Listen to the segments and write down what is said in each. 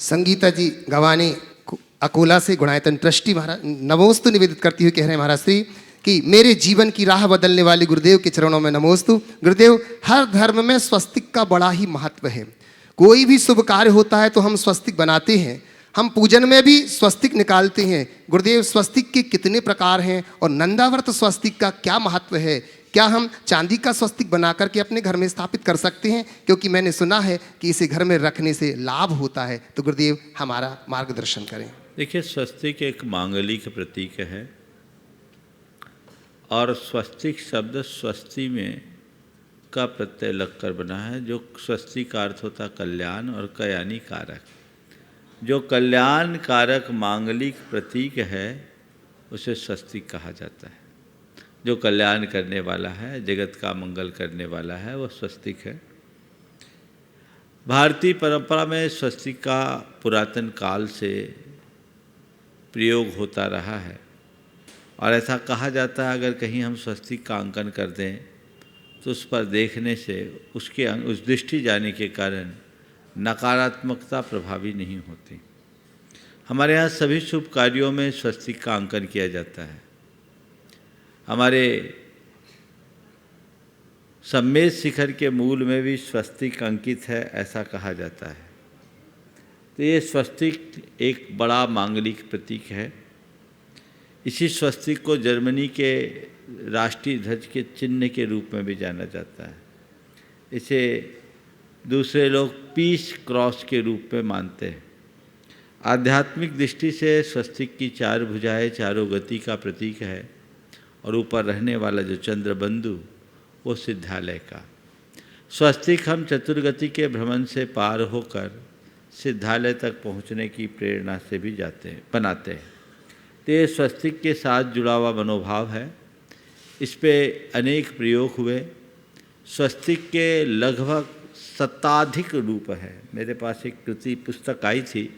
संगीता जी गवानी अकोला से गुणायतन ट्रस्टी महाराज नमोस्तु निवेदित करती हुई कह रहे हैं महाराज श्री कि मेरे जीवन की राह बदलने वाले गुरुदेव के चरणों में नमोस्तु। गुरुदेव, हर धर्म में स्वस्तिक का बड़ा ही महत्व है। कोई भी शुभ कार्य होता है तो हम स्वस्तिक बनाते हैं, हम पूजन में भी स्वस्तिक निकालते हैं। गुरुदेव, स्वस्तिक के कितने प्रकार हैं और नंदाव्रत स्वस्तिक का क्या महत्व है? क्या हम चांदी का स्वस्तिक बना करके अपने घर में स्थापित कर सकते हैं? क्योंकि मैंने सुना है कि इसे घर में रखने से लाभ होता है। तो गुरुदेव हमारा मार्गदर्शन करें। देखिए, स्वस्तिक एक मांगलिक प्रतीक है और स्वस्तिक शब्द स्वस्ति में का प्रत्यय लगकर बना है, जो स्वस्ति का अर्थ होता कल्याण और कयानी कारक। जो कल्याण कारक मांगलिक प्रतीक है उसे स्वस्तिक कहा जाता है। जो कल्याण करने वाला है, जगत का मंगल करने वाला है, वह स्वस्तिक है। भारतीय परंपरा में स्वस्तिक का पुरातन काल से प्रयोग होता रहा है और ऐसा कहा जाता है अगर कहीं हम स्वस्तिक का अंकन कर दें तो उस पर देखने से उस दृष्टि जाने के कारण नकारात्मकता प्रभावी नहीं होती। हमारे यहाँ सभी शुभ कार्यों में स्वस्तिक का अंकन किया जाता है। हमारे सम्मेद शिखर के मूल में भी स्वस्तिक अंकित है, ऐसा कहा जाता है। तो ये स्वस्तिक एक बड़ा मांगलिक प्रतीक है। इसी स्वस्तिक को जर्मनी के राष्ट्रीय ध्वज के चिन्ह के रूप में भी जाना जाता है। इसे दूसरे लोग पीस क्रॉस के रूप में मानते हैं। आध्यात्मिक दृष्टि से स्वस्तिक की चार भुजाएं चारों गति का प्रतीक है और ऊपर रहने वाला जो चंद्रबंधु वो सिद्धालय का। स्वस्तिक हम चतुर्गति के भ्रमण से पार होकर सिद्धालय तक पहुंचने की प्रेरणा से भी बनाते हैं। तो ये स्वस्तिक के साथ जुड़ा हुआ मनोभाव है। इस पे अनेक प्रयोग हुए। स्वस्तिक के लगभग शताधिक रूप है। मेरे पास एक कृति पुस्तक आई थी,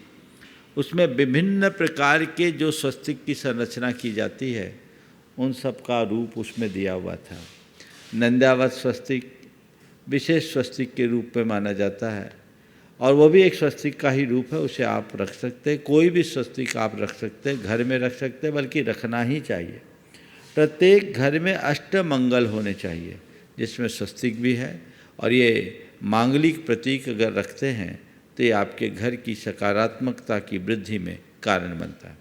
उसमें विभिन्न प्रकार के जो स्वस्तिक की संरचना की जाती है उन सब का रूप उसमें दिया हुआ था। नंदावत स्वस्तिक विशेष स्वस्तिक के रूप में माना जाता है और वो भी एक स्वस्तिक का ही रूप है। उसे आप रख सकते हैं, कोई भी स्वस्तिक आप रख सकते हैं, घर में रख सकते हैं, बल्कि रखना ही चाहिए। प्रत्येक घर में अष्टमंगल होने चाहिए जिसमें स्वस्तिक भी है और ये मांगलिक प्रतीक अगर रखते हैं तो ये आपके घर की सकारात्मकता की वृद्धि में कारण बनता है।